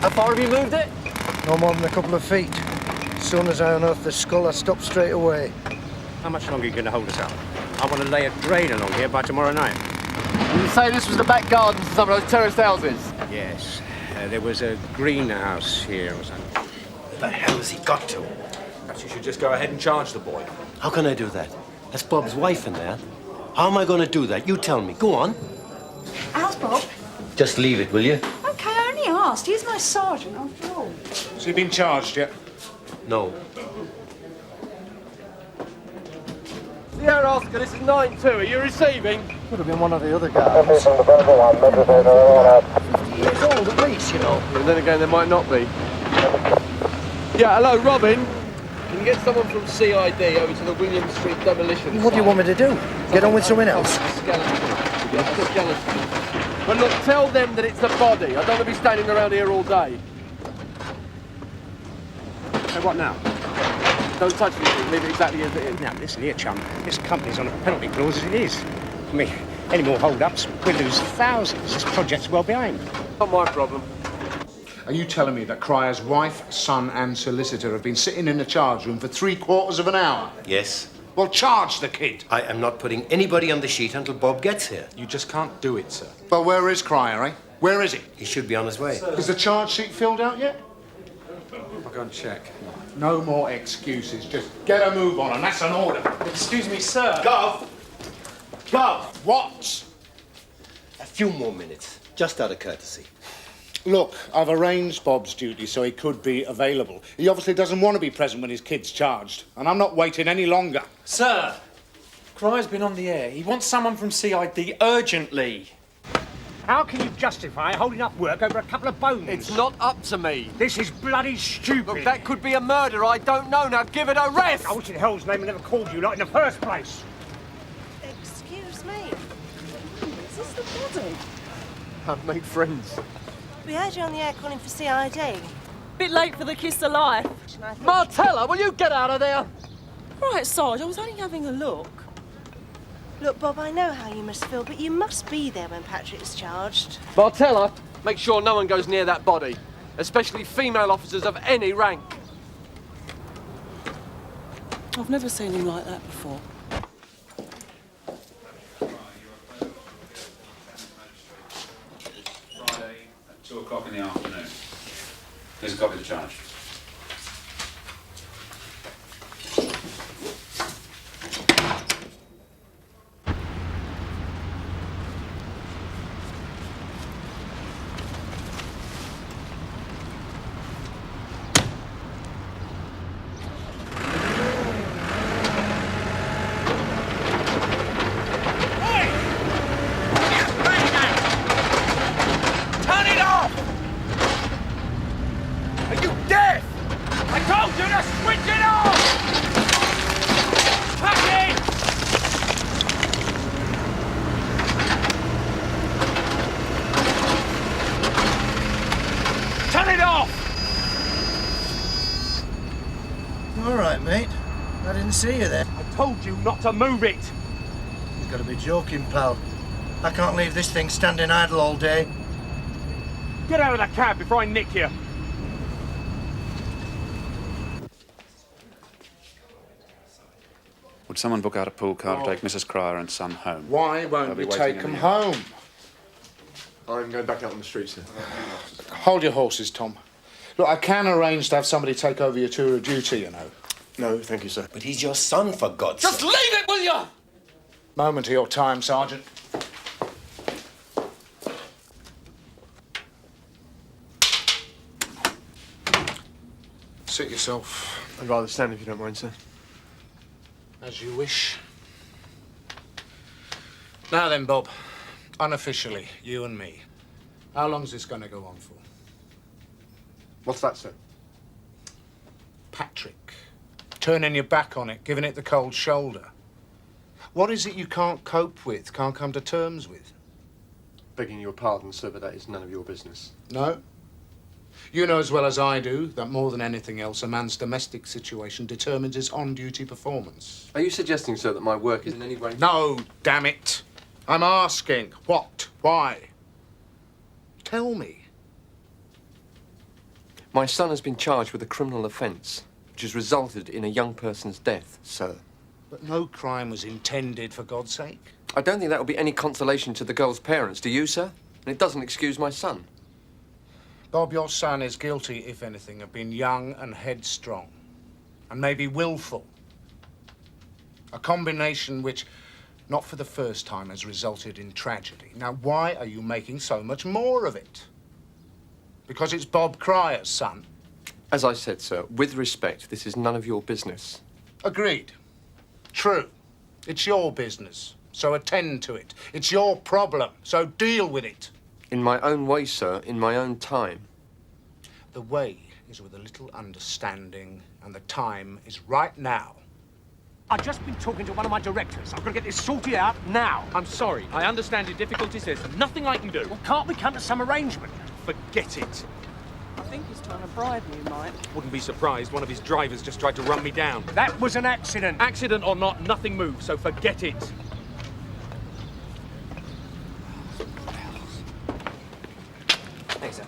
How far have you moved it? No more than a couple of feet. As soon as I unearth the skull, I stop straight away. How much longer are you going to hold us up? I want to lay a drain along here by tomorrow night. You say this was the back garden to some of those terraced houses? Yes. There was a greenhouse here or something. Where the hell has he got to? Perhaps you should just go ahead and charge the boy. How can I do that? That's Bob's wife in there. How am I going to do that? You tell me. Go on. How's Bob? Just leave it, will you? Okay, I only asked. He's my sergeant, after all. Has he been charged yet? No. Sierra Oscar, this is 9-2. Are you receiving? Could have been one of the other guys. 50 years old at least, you know. And then again, there might not be. Yeah, hello, Robin. Can you get someone from CID over to the William Street demolition What do you want me to do? Get on with something else? Skeleton. But look, tell them that it's a body. I don't want to be standing around here all day. So what now? Don't touch anything. Leave it exactly as it is. Now, listen here, chum. This company's on a penalty clause as it is. I mean, any more hold-ups, we'll lose thousands. This project's well behind. Not my problem. Are you telling me that Cryer's wife, son and solicitor have been sitting in the charge room for 3/4 of an hour? Yes. Well, charge the kid. I am not putting anybody on the sheet until Bob gets here. You just can't do it, sir. Well, where is Cryer, eh? Where is he? He should be on his way. Is the charge sheet filled out yet? I'll go and check. No more excuses. Just get a move on, and that's an order. Excuse me, sir. Gov! Gov! What? A few more minutes, just out of courtesy. Look, I've arranged Bob's duty so he could be available. He obviously doesn't want to be present when his kid's charged, and I'm not waiting any longer. Sir, Cryer's been on the air. He wants someone from CID urgently. How can you justify holding up work over a couple of bones? It's not up to me. This is bloody stupid. Look, that could be a murder. I don't know. Now give it a rest. I wish in hell's name I never called you like in the first place. Excuse me. Is this the body? I've made friends. We heard you on the air calling for CID. Bit late for the kiss of life. Martella, will you get out of there? Right, Sarge, I was only having a look. Look, Bob, I know how you must feel, but you must be there when Patrick's charged. Martella, make sure no one goes near that body, especially female officers of any rank. I've never seen him like that before. Friday at 2 o'clock in the afternoon. Here's a copy of the charge. All right, mate. I didn't see you there. I told you not to move it. You've got to be joking, pal. I can't leave this thing standing idle all day. Get out of the cab before I nick you. Would someone book out a pool car to take Mrs. Cryer and son home? Why won't They'll be you waiting take in them the home? I'm going back out on the streets now. Hold your horses, Tom. Look, I can arrange to have somebody take over your tour of duty, you know. No, thank you, sir. But he's your son, for God's sake. Just leave it, will you? Moment of your time, Sergeant. Sit yourself. I'd rather stand if you don't mind, sir. As you wish. Now then, Bob. Unofficially, you and me. How long's this going to go on for? What's that, sir? Patrick. Turning your back on it, giving it the cold shoulder. What is it you can't cope with, can't come to terms with? Begging your pardon, sir, but that is none of your business. No? You know as well as I do that more than anything else, a man's domestic situation determines his on-duty performance. Are you suggesting, sir, that my work is in any way... No, damn it. I'm asking. What? Why? Tell me. My son has been charged with a criminal offence, which has resulted in a young person's death, sir. But no crime was intended, for God's sake. I don't think that will be any consolation to the girl's parents, do you, sir? And it doesn't excuse my son. Bob, your son is guilty, if anything, of being young and headstrong. And maybe willful. A combination which, not for the first time, has resulted in tragedy. Now, why are you making so much more of it? Because it's Bob Cryer's son? As I said, sir, with respect, this is none of your business. Agreed. True. It's your business, so attend to it. It's your problem, so deal with it. In my own way, sir, in my own time. The way is with a little understanding, and the time is right now. I've just been talking to one of my directors. I've got to get this sorted out now. I'm sorry. I understand your difficulties. There's nothing I can do. Well, can't we come to some arrangement? Forget it. I think he's trying to bribe you, Mike. Wouldn't be surprised. One of his drivers just tried to run me down. That was an accident. Accident or not, nothing moves, so forget it. Thanks, sir.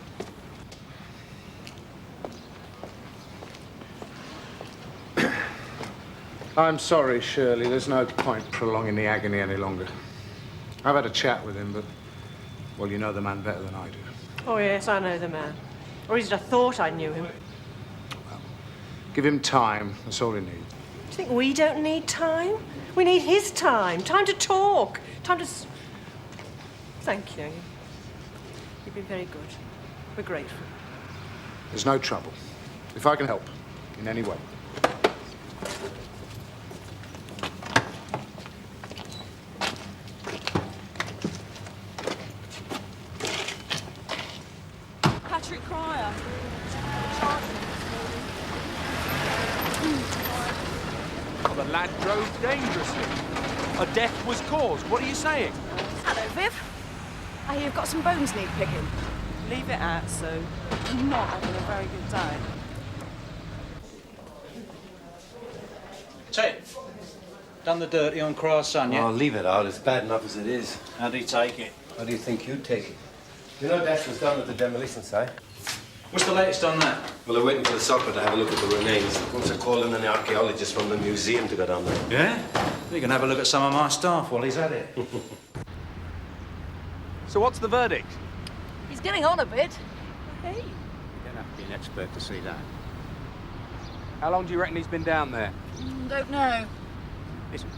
I'm sorry, Shirley. There's no point prolonging the agony any longer. I've had a chat with him, but, well, you know the man better than I do. Oh, yes, I know the man. Or at least I thought I knew him. Well, give him time. That's all he needs. Do you think we don't need time? We need his time. Time to talk. Time to... Thank you. You've been very good. We're grateful. There's no trouble. If I can help in any way. Patrick Cryer. Well, the lad drove dangerously. A death was caused. What are you saying? Hello, Viv. I hear you've got some bones need picking. Leave it at, Sue. I'm not having a very good day. Ted, done the dirty on Cryer's son, yeah? Oh, leave it out. It's bad enough as it is. How'd he take it? How do you think you'd take it? You know Dash was down at the demolition site? What's the latest on that? Well, they're waiting for the supper to have a look at the remains. Once I call in an archaeologist from the museum to go down there. Yeah? You can have a look at some of my staff while he's at it. So what's the verdict? He's getting on a bit. Hey. You don't have to be an expert to see that. How long do you reckon he's been down there? Don't know. Listen,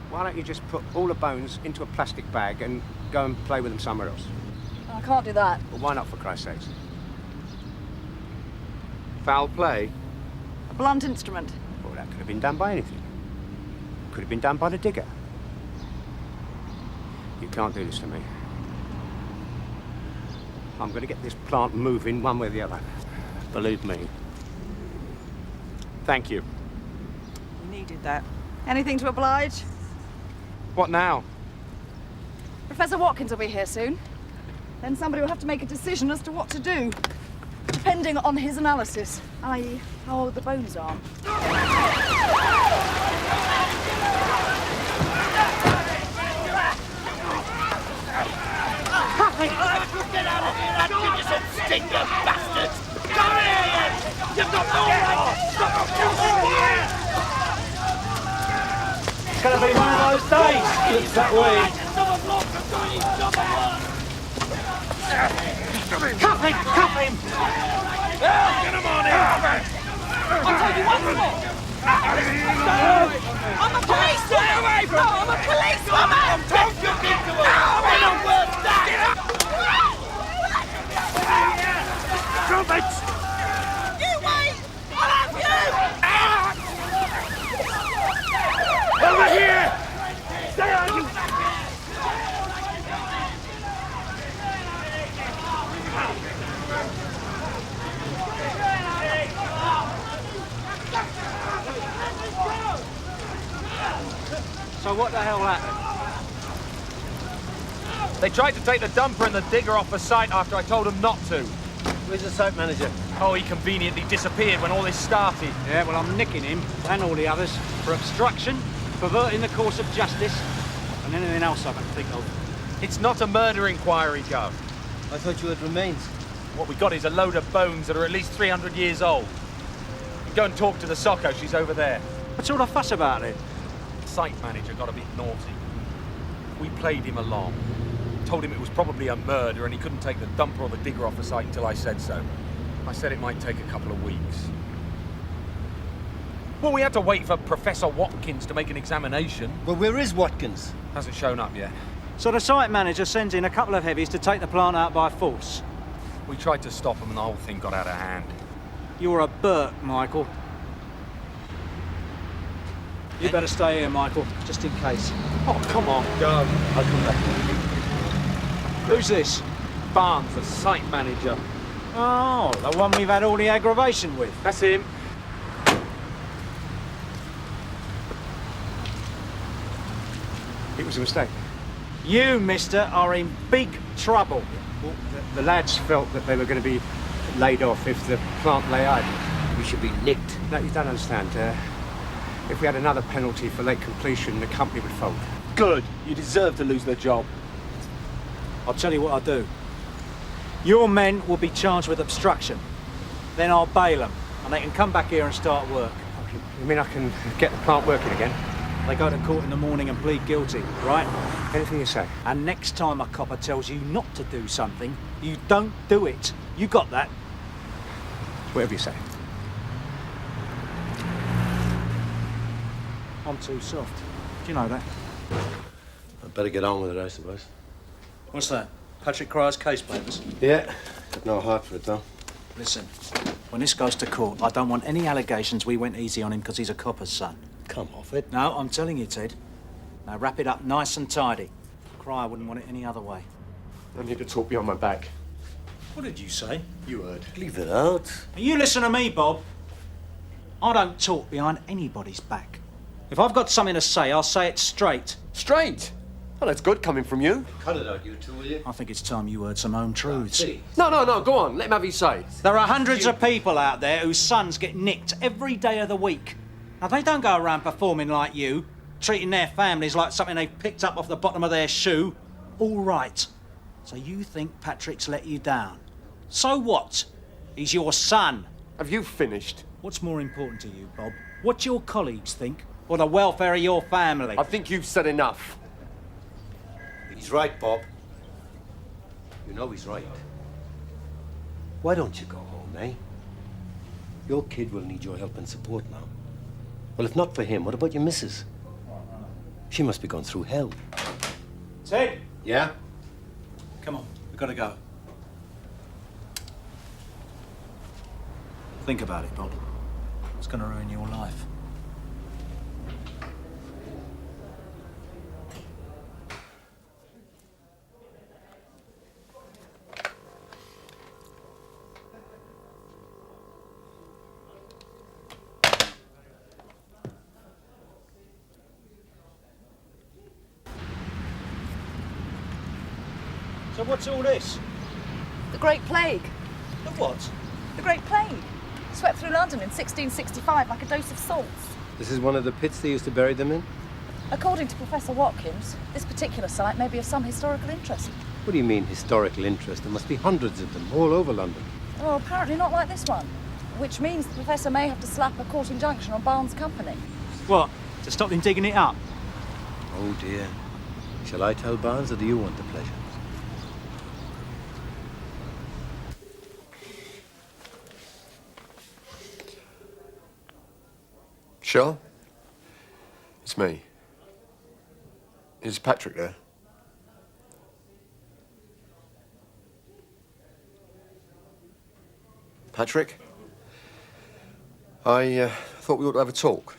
why don't you just put all the bones into a plastic bag and go and play with them somewhere else? I can't do that. Well, why not, for Christ's sakes? Foul play? A blunt instrument. Well, that could have been done by anything. Could have been done by the digger. You can't do this to me. I'm going to get this plant moving one way or the other. Believe me. Thank you. You needed that. Anything to oblige? What now? Professor Watkins will be here soon. Then somebody will have to make a decision as to what to do, depending on his analysis, i.e. how old the bones are. Get out of here! I'll give you some stinker, bastards! Come here, you! You've got no right! It's gonna be one of those days. Looks that way. Cuff him! Cuff him! Get him on here! I'll tell you once more. I'm a policeman! Stay away from me! I'm a policewoman! Don't you get to us! We're not worth that! Trumpets! You wait! I'll have you! Over here! Stay on you! So what the hell happened? They tried to take the dumper and the digger off the site after I told them not to. Where's the site manager? Oh, he conveniently disappeared when all this started. Yeah, well, I'm nicking him and all the others for obstruction, perverting the course of justice, and anything else I can think of. It's not a murder inquiry, Gov. I thought you had remains. What we got is a load of bones that are at least 300 years old. You go and talk to the Socko, she's over there. What's all the fuss about it? The site manager got a bit naughty. We played him along. Told him it was probably a murder and he couldn't take the dumper or the digger off the site until I said so. I said it might take a couple of weeks. Well, we had to wait for Professor Watkins to make an examination. Well, where is Watkins? Hasn't shown up yet. So the site manager sends in a couple of heavies to take the plant out by force. We tried to stop him and the whole thing got out of hand. You're a Burt, Michael. You better stay here, Michael, just in case. Oh, come on, go. I'll come back. Who's this? Barnes, the site manager. Oh, the one we've had all the aggravation with. That's him. It was a mistake. You, mister, are in big trouble. Well, the lads felt that they were going to be laid off if the plant lay idle. We should be nicked. No, you don't understand. If we had another penalty for late completion, the company would fold. Good. You deserve to lose the job. I'll tell you what I'll do. Your men will be charged with obstruction. Then I'll bail them, and they can come back here and start work. You mean I can get the plant working again? They go to court in the morning and plead guilty, right? Anything you say. And next time a copper tells you not to do something, you don't do it. You got that? Whatever you say. I'm too soft. Do you know that? I'd better get on with it, I suppose. What's that? Patrick Cryer's case papers? Yeah. Got no heart for it, though. Listen, when this goes to court, I don't want any allegations we went easy on him because he's a copper's son. Come off it. No, I'm telling you, Ted. Now wrap it up nice and tidy. Cryer wouldn't want it any other way. I need to talk behind my back. What did you say? You heard. Leave it out. You listen to me, Bob. I don't talk behind anybody's back. If I've got something to say, I'll say it straight. Straight? Oh, that's good coming from you. Cut it out, you two, will you? I think it's time you heard some own truths. No, go on. Let him have his say. There are hundreds of people out there whose sons get nicked every day of the week. Now, they don't go around performing like you, treating their families like something they've picked up off the bottom of their shoe. All right. So you think Patrick's let you down. So what? He's your son. Have you finished? What's more important to you, Bob? What your colleagues think, or the welfare of your family? I think you've said enough. He's right, Bob. You know he's right. Why don't you go home, eh? Your kid will need your help and support now. Well, if not for him, what about your missus? She must be going through hell. Ted! Yeah? Come on, we've got to go. Think about it, Bob. It's going to ruin your life. So what's all this? The Great Plague. The what? The Great Plague. Swept through London in 1665 like a dose of salts. This is one of the pits they used to bury them in? According to Professor Watkins, this particular site may be of some historical interest. What do you mean, historical interest? There must be hundreds of them all over London. Well, apparently not like this one. Which means the Professor may have to slap a court injunction on Barnes' company. What? To stop them digging it up? Oh, dear. Shall I tell Barnes, or do you want the pleasure? Shell? It's me. Is Patrick there? Patrick? I thought we ought to have a talk.